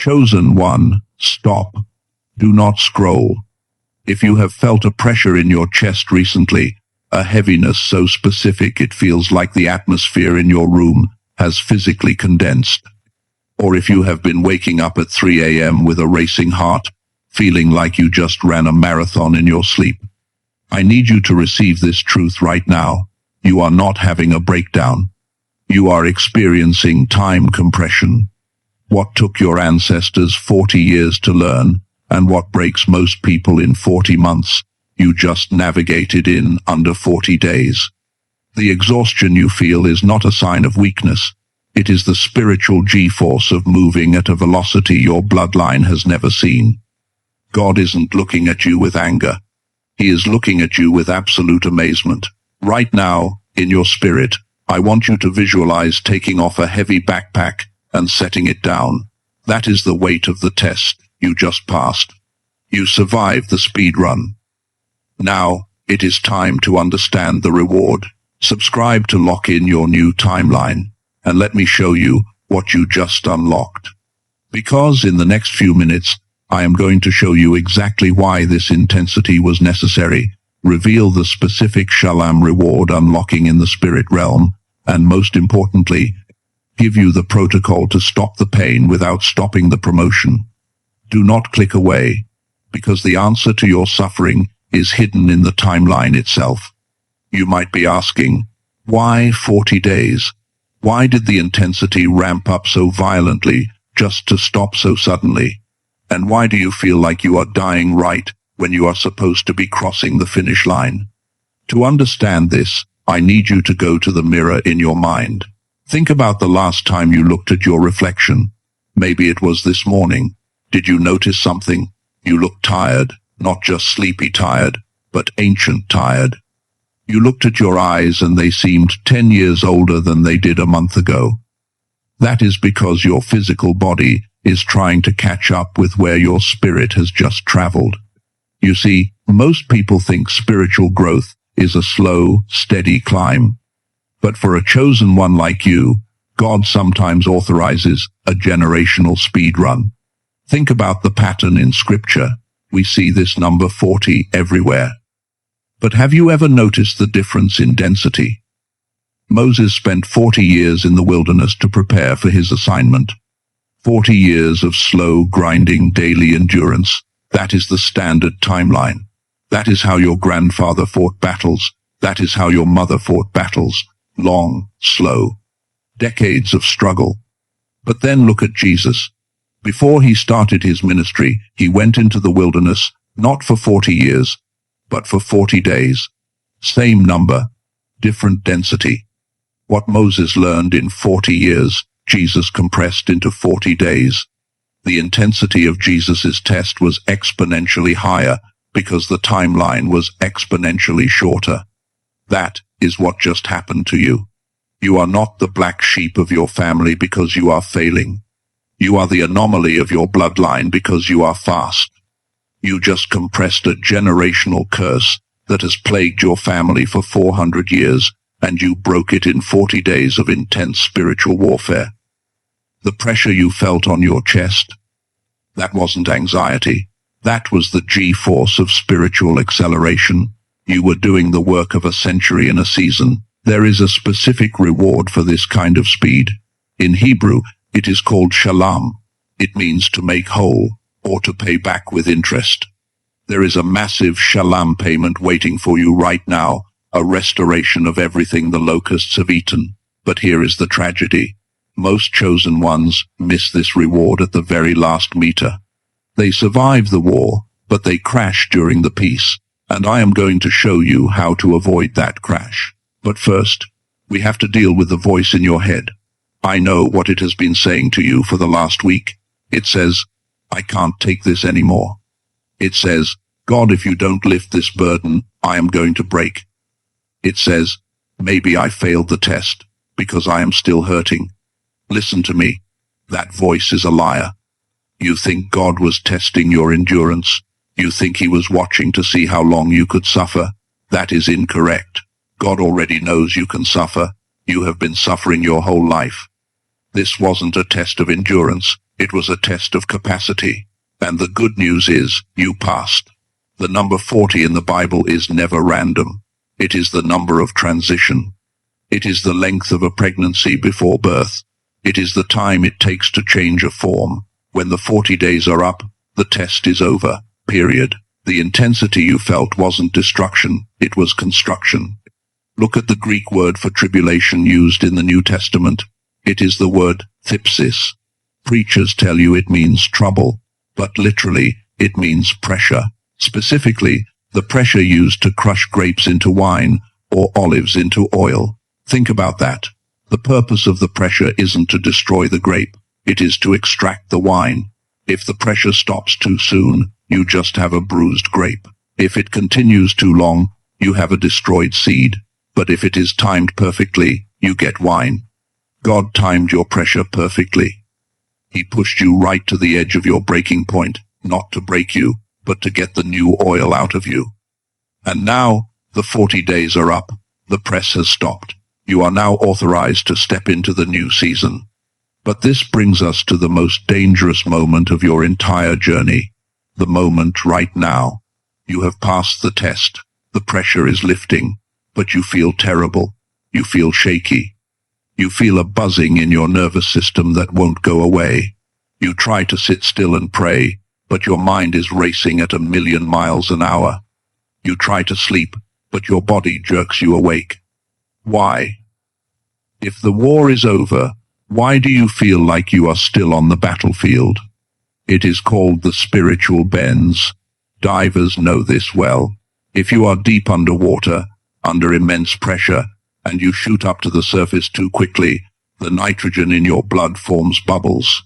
Chosen one, stop. Do not scroll. If you have felt a pressure in your chest recently, a heaviness so specific it feels like the atmosphere in your room has physically condensed, or if you have been waking up at 3 a.m. with a racing heart, feeling like you just ran a marathon in your sleep, I need you to receive this truth right now. You are not having a breakdown. You are experiencing time compression. What took your ancestors 40 years to learn, and what breaks most people in 40 months, you just navigated in under 40 days. The exhaustion you feel is not a sign of weakness. It is the spiritual G-force of moving at a velocity your bloodline has never seen. God isn't looking at you with anger. He is looking at you with absolute amazement. Right now, in your spirit, I want you to visualize taking off a heavy backpack and setting it down. That is the weight of the test you just passed. You survived the speed run. Now, it is time to understand the reward. Subscribe to lock in your new timeline, and let me show you what you just unlocked. Because in the next few minutes, I am going to show you exactly why this intensity was necessary, reveal the specific Shalom reward unlocking in the spirit realm, and most importantly, give you the protocol to stop the pain without stopping the promotion. Do not click away, because the answer to your suffering is hidden in the timeline itself. You might be asking, why 40 days? Why did the intensity ramp up so violently just to stop so suddenly? And why do you feel like you are dying right when you are supposed to be crossing the finish line? To understand this, I need you to go to the mirror in your mind. Think about the last time you looked at your reflection. Maybe it was this morning. Did you notice something? You looked tired, not just sleepy tired, but ancient tired. You looked at your eyes and they seemed 10 years older than they did a month ago. That is because your physical body is trying to catch up with where your spirit has just traveled. You see, most people think spiritual growth is a slow, steady climb. But for a chosen one like you, God sometimes authorizes a generational speed run. Think about the pattern in Scripture. We see this number 40 everywhere. But have you ever noticed the difference in density? Moses spent 40 years in the wilderness to prepare for his assignment. 40 years of slow, grinding, daily endurance. That is the standard timeline. That is how your grandfather fought battles. That is how your mother fought battles. Long, slow. Decades of struggle. But then look at Jesus. Before he started his ministry, he went into the wilderness, not for 40 years, but for 40 days. Same number, different density. What Moses learned in 40 years, Jesus compressed into 40 days. The intensity of Jesus's test was exponentially higher because the timeline was exponentially shorter. That is what just happened to you. You are not the black sheep of your family because you are failing. You are the anomaly of your bloodline because you are fast. You just compressed a generational curse that has plagued your family for 400 years, and you broke it in 40 days of intense spiritual warfare. The pressure you felt on your chest, that wasn't anxiety. That was the G-force of spiritual acceleration. You were doing the work of a century in a season. There is a specific reward for this kind of speed. In Hebrew, it is called shalom. It means to make whole, or to pay back with interest. There is a massive shalom payment waiting for you right now, a restoration of everything the locusts have eaten. But here is the tragedy. Most chosen ones miss this reward at the very last meter. They survive the war, but they crash during the peace, and I am going to show you how to avoid that crash. But first, we have to deal with the voice in your head. I know what it has been saying to you for the last week. It says, I can't take this anymore. It says, God, if you don't lift this burden, I am going to break. It says, maybe I failed the test, because I am still hurting. Listen to me. That voice is a liar. You think God was testing your endurance. You think he was watching to see how long you could suffer. That is incorrect. God already knows you can suffer. You have been suffering your whole life. This wasn't a test of endurance, it was a test of capacity. And the good news is, you passed. The number 40 in the Bible is never random. It is the number of transition. It is the length of a pregnancy before birth. It is the time it takes to change a form. When the 40 days are up, the test is over, period. The intensity you felt wasn't destruction, it was construction. Look at the Greek word for tribulation used in the New Testament. It is the word thypsis. Preachers tell you it means trouble, but literally, it means pressure. Specifically, the pressure used to crush grapes into wine or olives into oil. Think about that. The purpose of the pressure isn't to destroy the grape, it is to extract the wine. If the pressure stops too soon, you just have a bruised grape. If it continues too long, you have a destroyed seed. But if it is timed perfectly, you get wine. God timed your pressure perfectly. He pushed you right to the edge of your breaking point, not to break you, but to get the new oil out of you. And now, the 40 days are up. The press has stopped. You are now authorized to step into the new season. But this brings us to the most dangerous moment of your entire journey. The moment right now. You have passed the test. The pressure is lifting, but you feel terrible. You feel shaky. You feel a buzzing in your nervous system that won't go away. You try to sit still and pray, but your mind is racing at 1,000,000 miles an hour. You try to sleep, but your body jerks you awake. Why? If the war is over, why do you feel like you are still on the battlefield? It is called the spiritual bends. Divers know this well. If you are deep underwater, under immense pressure, and you shoot up to the surface too quickly, the nitrogen in your blood forms bubbles.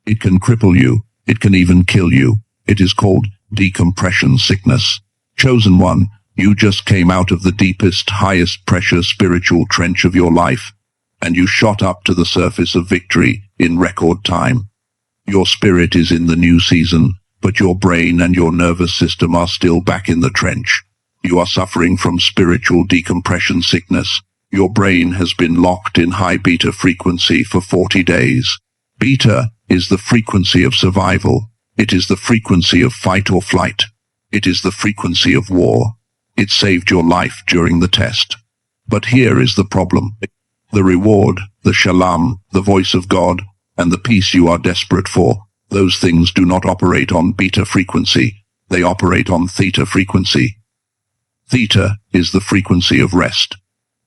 It can cripple you. It can even kill you. It is called decompression sickness. Chosen one, you just came out of the deepest, highest pressure spiritual trench of your life, and you shot up to the surface of victory in record time. Your spirit is in the new season, but your brain and your nervous system are still back in the trench. You are suffering from spiritual decompression sickness. Your brain has been locked in high beta frequency for 40 days. Beta is the frequency of survival. It is the frequency of fight or flight. It is the frequency of war. It saved your life during the test. But here is the problem. The reward, the shalom, the voice of God, and the peace you are desperate for, those things do not operate on beta frequency. They operate on theta frequency. Theta is the frequency of rest.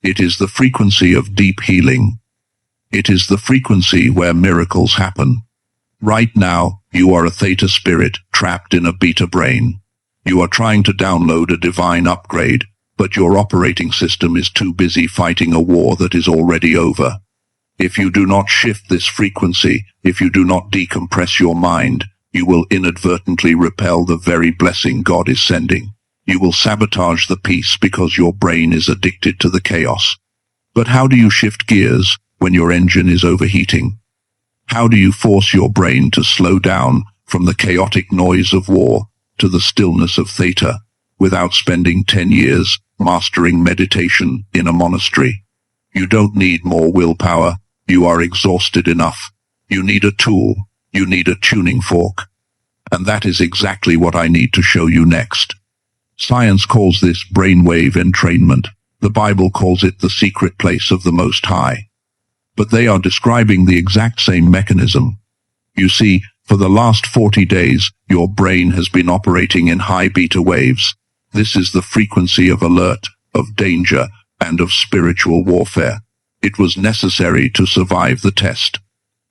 It is the frequency of deep healing. It is the frequency where miracles happen. Right now, you are a theta spirit trapped in a beta brain. You are trying to download a divine upgrade, but your operating system is too busy fighting a war that is already over. If you do not shift this frequency, if you do not decompress your mind, you will inadvertently repel the very blessing God is sending. You will sabotage the peace because your brain is addicted to the chaos. But how do you shift gears when your engine is overheating? How do you force your brain to slow down from the chaotic noise of war to the stillness of theta without spending 10 years mastering meditation in a monastery? You don't need more willpower. You are exhausted enough. You need a tool. You need a tuning fork. And that is exactly what I need to show you next. Science calls this brainwave entrainment. The Bible calls it the secret place of the Most High. But they are describing the exact same mechanism. You see, for the last 40 days, your brain has been operating in high beta waves. This is the frequency of alert, of danger, and of spiritual warfare. It was necessary to survive the test.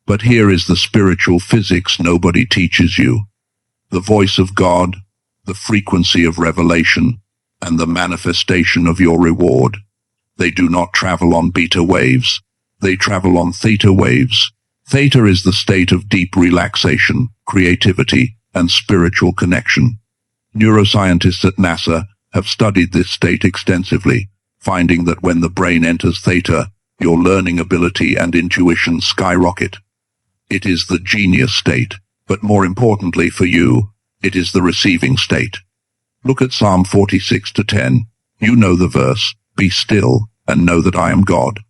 But here is the spiritual physics nobody teaches you. The voice of God, the frequency of revelation, and the manifestation of your reward. They do not travel on beta waves. They travel on theta waves. Theta is the state of deep relaxation, creativity, and spiritual connection. Neuroscientists at NASA have studied this state extensively, finding that when the brain enters theta, your learning ability and intuition skyrocket. It is the genius state, but more importantly for you, it is the receiving state. Look at Psalm 46:10. You know the verse, "Be still, and know that I am God."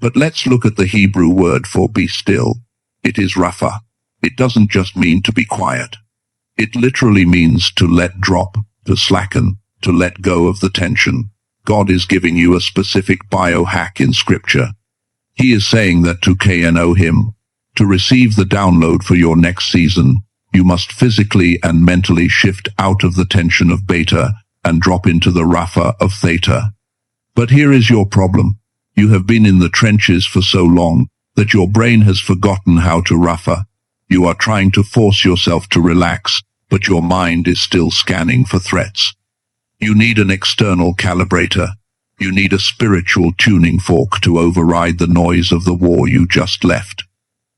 But let's look at the Hebrew word for be still. It is rapha. It doesn't just mean to be quiet. It literally means to let drop, to slacken, to let go of the tension. God is giving you a specific biohack in Scripture. He is saying that to know Him, to receive the download for your next season, you must physically and mentally shift out of the tension of beta and drop into the rapha of theta. But here is your problem. You have been in the trenches for so long that your brain has forgotten how to rapha. You are trying to force yourself to relax, but your mind is still scanning for threats. You need an external calibrator. You need a spiritual tuning fork to override the noise of the war you just left.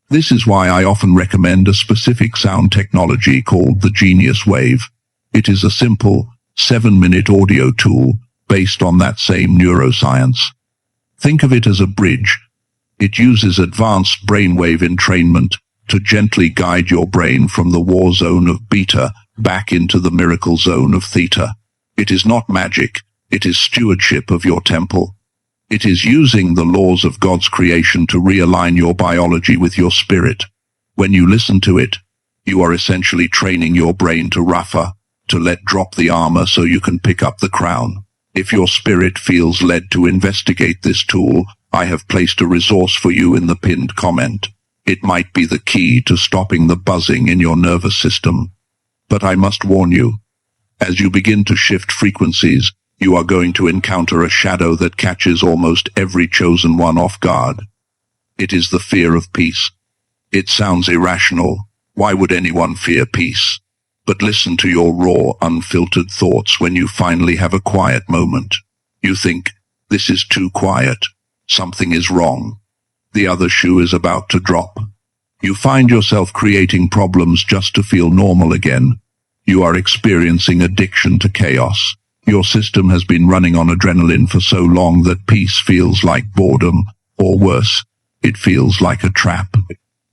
This is why I often recommend a specific sound technology called the Genius Wave. It is a simple, 7-minute audio tool based on that same neuroscience. Think of it as a bridge. It uses advanced brainwave entrainment to gently guide your brain from the war zone of beta back into the miracle zone of theta. It is not magic. It is stewardship of your temple. It is using the laws of God's creation to realign your biology with your spirit. When you listen to it, you are essentially training your brain to rapha, to let drop the armor so you can pick up the crown. If your spirit feels led to investigate this tool, I have placed a resource for you in the pinned comment. It might be the key to stopping the buzzing in your nervous system. But I must warn you, as you begin to shift frequencies, you are going to encounter a shadow that catches almost every chosen one off guard. It is the fear of peace. It sounds irrational. Why would anyone fear peace? But listen to your raw, unfiltered thoughts when you finally have a quiet moment. You think, this is too quiet. Something is wrong. The other shoe is about to drop. You find yourself creating problems just to feel normal again. You are experiencing addiction to chaos. Your system has been running on adrenaline for so long that peace feels like boredom, or worse, it feels like a trap.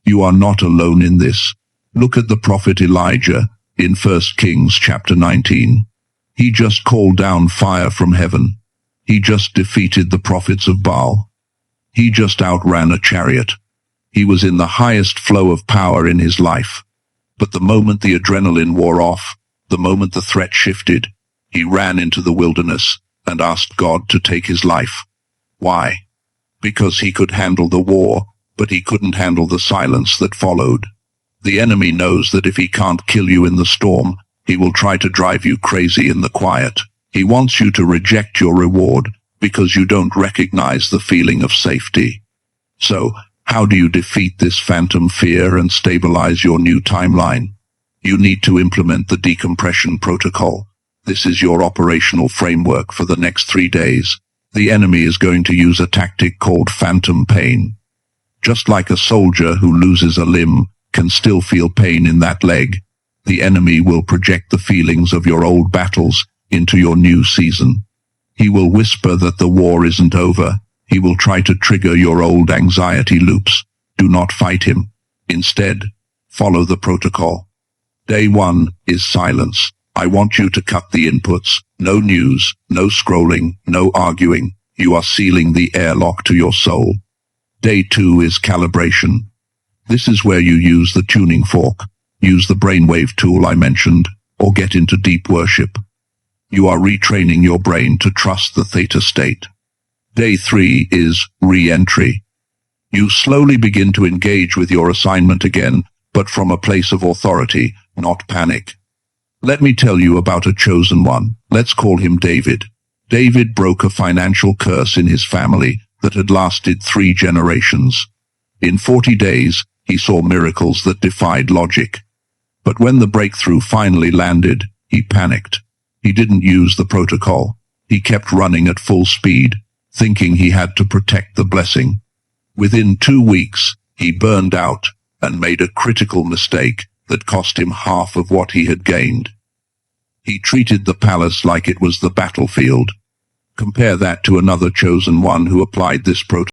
You are not alone in this. Look at the prophet Elijah in 1 Kings chapter 19. He just called down fire from heaven. He just defeated the prophets of Baal. He just outran a chariot. He was in the highest flow of power in his life. But the moment the adrenaline wore off, the moment the threat shifted, he ran into the wilderness and asked God to take his life. Why? Because he could handle the war, but he couldn't handle the silence that followed. The enemy knows that if he can't kill you in the storm, he will try to drive you crazy in the quiet. He wants you to reject your reward because you don't recognize the feeling of safety. So, how do you defeat this phantom fear and stabilize your new timeline? You need to implement the decompression protocol. This is your operational framework for the next 3 days. The enemy is going to use a tactic called phantom pain. Just like a soldier who loses a limb can still feel pain in that leg, the enemy will project the feelings of your old battles into your new season. He will whisper that the war isn't over. He will try to trigger your old anxiety loops. Do not fight him. Instead, follow the protocol. Day 1 is silence. I want you to cut the inputs. No news, no scrolling, no arguing. You are sealing the airlock to your soul. Day 2 is calibration. This is where you use the tuning fork, use the brainwave tool I mentioned, or get into deep worship. You are retraining your brain to trust the theta state. Day 3 is re-entry. You slowly begin to engage with your assignment again, but from a place of authority, not panic. Let me tell you about a chosen one. Let's call him David. David broke a financial curse in his family that had lasted 3 generations. In 40 days, he saw miracles that defied logic. But when the breakthrough finally landed, he panicked. He didn't use the protocol. He kept running at full speed, thinking he had to protect the blessing. Within 2 weeks, he burned out and made a critical mistake that cost him half of what he had gained. He treated the palace like it was the battlefield. Compare that to another chosen one who applied this protocol.